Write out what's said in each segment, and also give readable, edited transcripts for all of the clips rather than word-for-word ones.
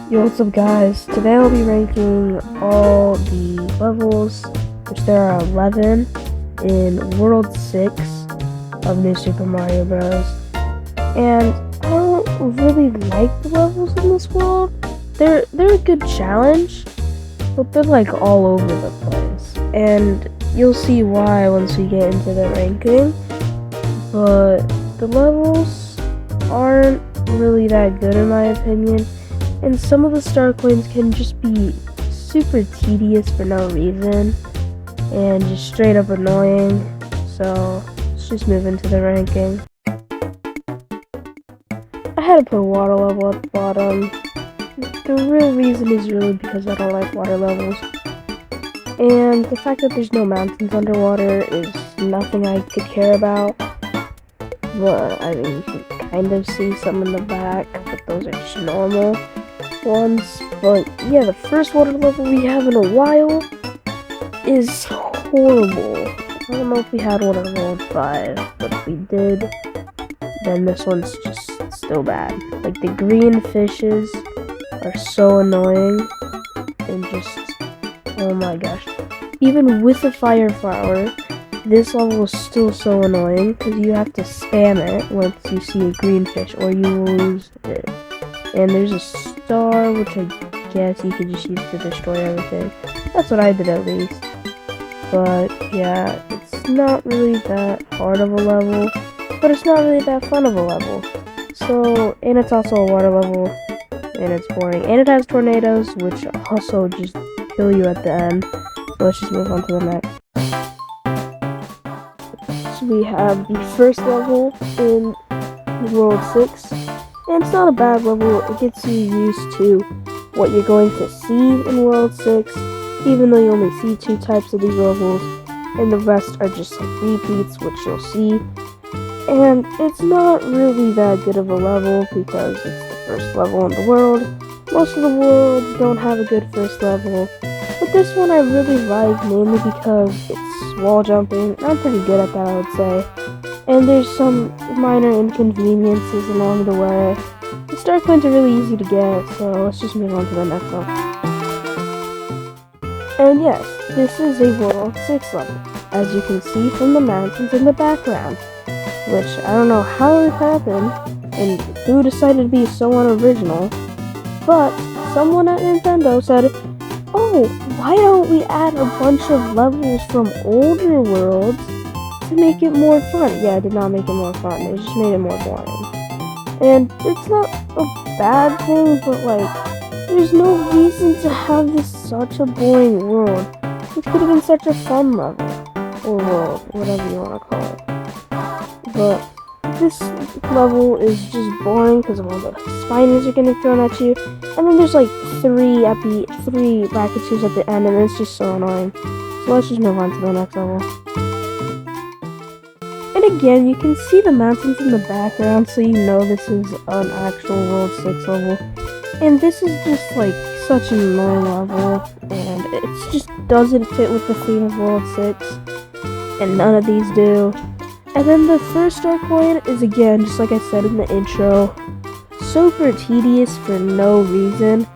Yo, what's up guys? Today I'll be ranking all the levels, which there are 11, in World 6 of New Super Mario Bros. And I don't really like the levels in this world. They're a good challenge, but they're like all over the place. And you'll see why once we get into the ranking. But the levels aren't really that good in my opinion. And some of the star coins can just be super tedious for no reason and just straight up annoying. So let's just move into the ranking. I had to put a water level at the bottom. The real reason is really because I don't like water levels. And the fact that there's no mountains underwater is nothing I could care about. But I mean, you can kind of see some in the back, but those are just normal ones. But yeah, the first water level we have in a while is horrible. I don't know if we had one in World 5, but if we did, then this one's just still bad. Like, the green fishes are so annoying, and just, oh my gosh. Even with the fire flower, this level is still so annoying, because you have to spam it once you see a green fish, or you will lose it. And there's a star, which I guess you could just use to destroy everything. That's what I did at least. But yeah, it's not really that hard of a level, but it's not really that fun of a level. So, and it's also a water level, and it's boring. And it has tornadoes, which also just kill you at the end. So let's just move on to the next. So we have the first level in World 6. And it's not a bad level. It gets you used to what you're going to see in World 6, even though you only see 2 types of these levels, and the rest are just like repeats, which you'll see. And it's not really that good of a level because it's the first level in the world. Most of the worlds don't have a good first level, but this one I really like, mainly because it's wall jumping. I'm pretty good at that, I would say. And there's some minor inconveniences along the way. The star coins are really easy to get, so let's just move on to the next one. And yes, this is a World 6 level, as you can see from the mountains in the background, which I don't know how it happened, and who decided to be so unoriginal, but someone at Nintendo said, oh, why don't we add a bunch of levels from older worlds to make it more fun? Yeah, it did not make it more fun, it just made it more boring. And it's not a bad thing, but like, there's no reason to have this such a boring world. It could have been such a fun level, or world, whatever you want to call it. But this level is just boring because of all the spiders are getting thrown at you, and then there's like 3 Lakitus at the end, and it's just so annoying. So let's just move on to the next level. And again, you can see the mountains in the background, so you know this is an actual World 6 level. And this is just like such an annoying level, and it just doesn't fit with the theme of World 6, and none of these do. And then the first star coin is, again, just like I said in the intro, super tedious for no reason.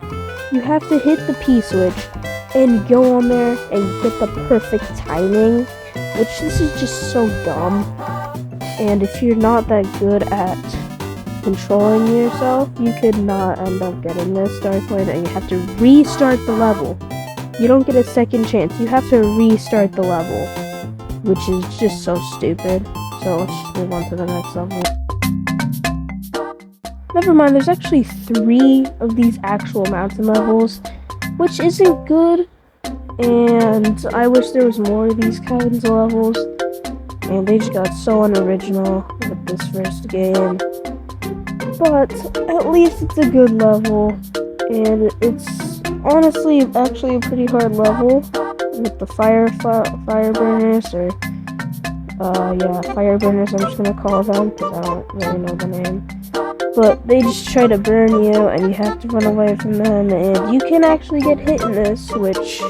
You have to hit the P switch and go on there and get the perfect timing, which this is just so dumb. And if you're not that good at controlling yourself, you could not end up getting this star coin, and you have to restart the level. You don't get a second chance, you have to restart the level, which is just so stupid. So let's just move on to the next level. Never mind, there's actually 3 of these actual mountain levels, which isn't good, and I wish there was more of these kinds of levels, and they just got so unoriginal with this first game. But at least it's a good level, and it's honestly actually a pretty hard level with the fire burners, or fire burners, I'm just gonna call them because I don't really know the name. But they just try to burn you, and you have to run away from them, and you can actually get hit in this, which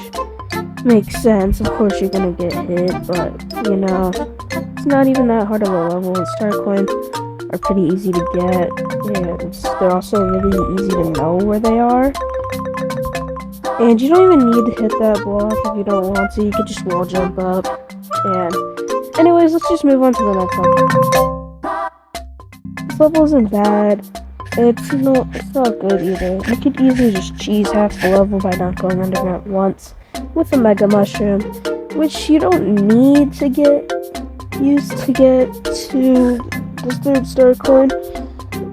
makes sense. Of course you're gonna get hit, but you know, it's not even that hard of a level. The star coins are pretty easy to get, and they're also really easy to know where they are. And you don't even need to hit that block if you don't want to. You could just wall jump up. And anyways, let's just move on to the next level. This level isn't bad. It's not good either. You could easily just cheese half the level by not going underground once with a Mega Mushroom, which you don't need to get used to get to the 3rd star coin.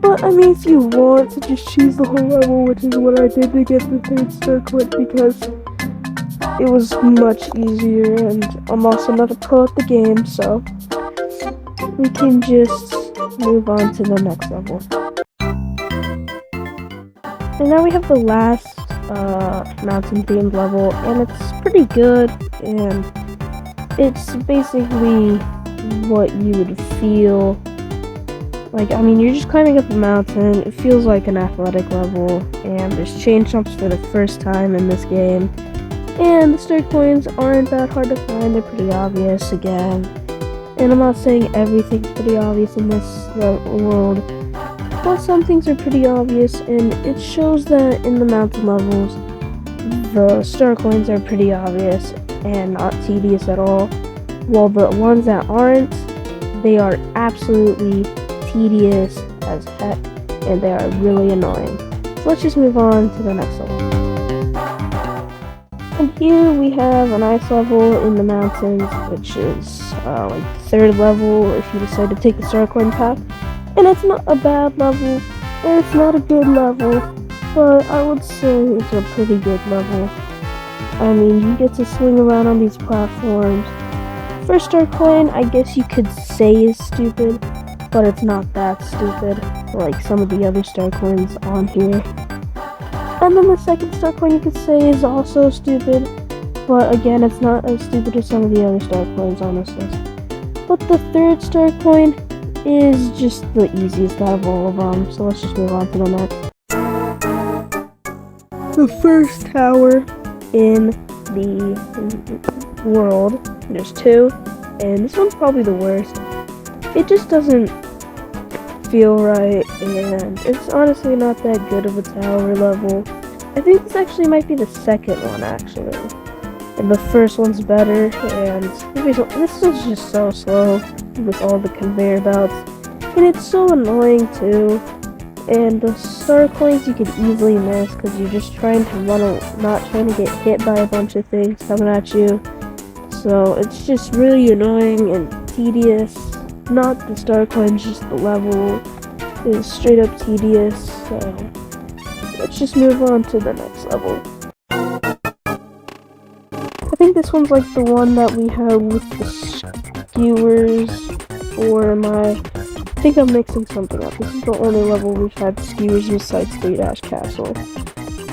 But I mean, if you want to just cheese the whole level, which is what I did to get the 3rd star coin, because it was much easier, and I'm also not a pro at the game, so we can just move on to the next level. And now we have the last mountain themed level, and it's pretty good, and it's basically what you would feel like. I mean, you're just climbing up a mountain. It feels like an athletic level, and there's chain jumps for the first time in this game, and the star coins aren't that hard to find. They're pretty obvious again, and I'm not saying everything's pretty obvious in this world, but some things are pretty obvious, and it shows that in the mountain levels, the star coins are pretty obvious and not tedious at all, while the ones that aren't, they are absolutely tedious as heck, and they are really annoying. So let's just move on to the next level. And here we have an ice level in the mountains, which is like the 3rd level if you decide to take the star coin path. And it's not a bad level, and it's not a good level, but I would say it's a pretty good level. I mean, you get to swing around on these platforms. 1st star coin, I guess you could say is stupid, but it's not that stupid like some of the other star coins on here. And then the 2nd star coin you could say is also stupid, but again, it's not as stupid as some of the other star coins on this list. But the 3rd star coin is just the easiest out of all of them, so let's just move on to the next. The first tower in the world, there's 2, and this one's probably the worst. It just doesn't feel right, and it's honestly not that good of a tower level. I think this actually might be the 2nd one, actually. And the 1st one's better, and this one's just so slow with all the conveyor belts, and it's so annoying too. And the star coins you could easily miss because you're just trying to not trying to get hit by a bunch of things coming at you. So it's just really annoying and tedious. Not the star coins, just the level is straight up tedious. So let's just move on to the next level. I think this one's like the one that we have with the skewers, or I think I'm mixing something up. This is the only level we've had skewers besides Three Dash Castle.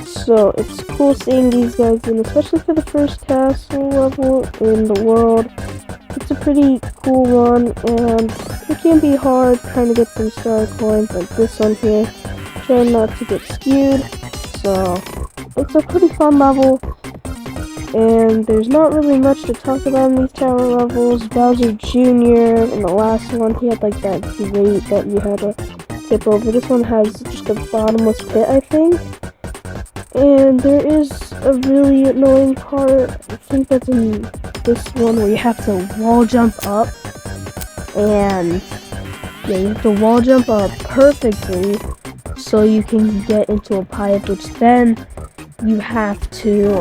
So it's cool seeing these guys in, especially for the first castle level in the world. It's a pretty cool one, and it can be hard trying to get some star coins like this one here. Trying not to get skewed. So it's a pretty fun level. And there's not really much to talk about in these tower levels. Bowser Jr. in the last one, he had like that grate that you had to tip over. This one has just a bottomless pit, I think. And there is a really annoying part, I think that's in this one, where you have to wall jump up. And yeah, you have to wall jump up perfectly so you can get into a pipe, which then you have to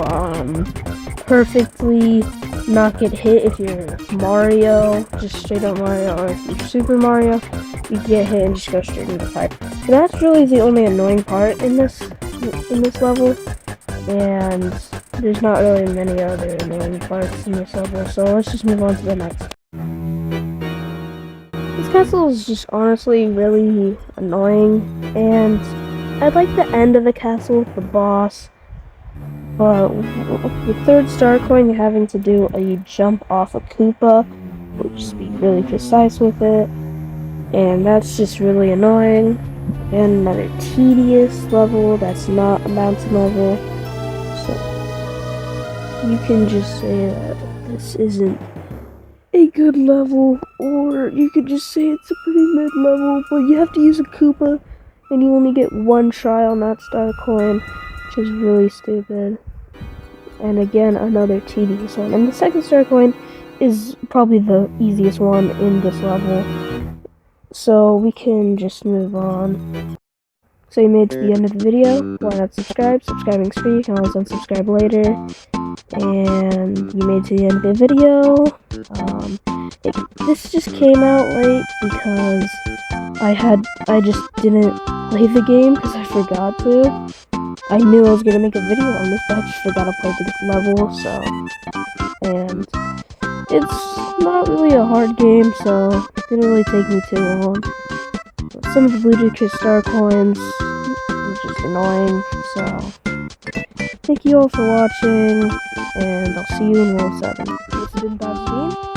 perfectly not get hit. If you're Mario, just straight up Mario, or if you're Super Mario, you get hit and just go straight into the pipe. So that's really the only annoying part in this level, and there's not really many other annoying parts in this level, so let's just move on to the next. This castle is just honestly really annoying, and I like the end of the castle with the boss. But with the third star coin, you're having to do a jump off a Koopa, or just be really precise with it, and that's just really annoying. And another tedious level that's not a mountain level, so you can just say that this isn't a good level, or you could just say it's a pretty mid level, but you have to use a Koopa, and you only get one try on that star coin, which is really stupid. And again, another tedious one. And the second star coin is probably the easiest one in this level. So we can just move on. So you made it to the end of the video, why not subscribe? Subscribing's free, you can always unsubscribe later. And you made it to the end of the video. This just came out late because I just didn't play the game because I forgot to. I knew I was gonna make a video on this, but I just forgot to play the level, so. And it's not really a hard game, so it didn't really take me too long. Some of the ludicrous star coins was just annoying, so. Thank you all for watching, and I'll see you in World 7. This has been Bob's Game.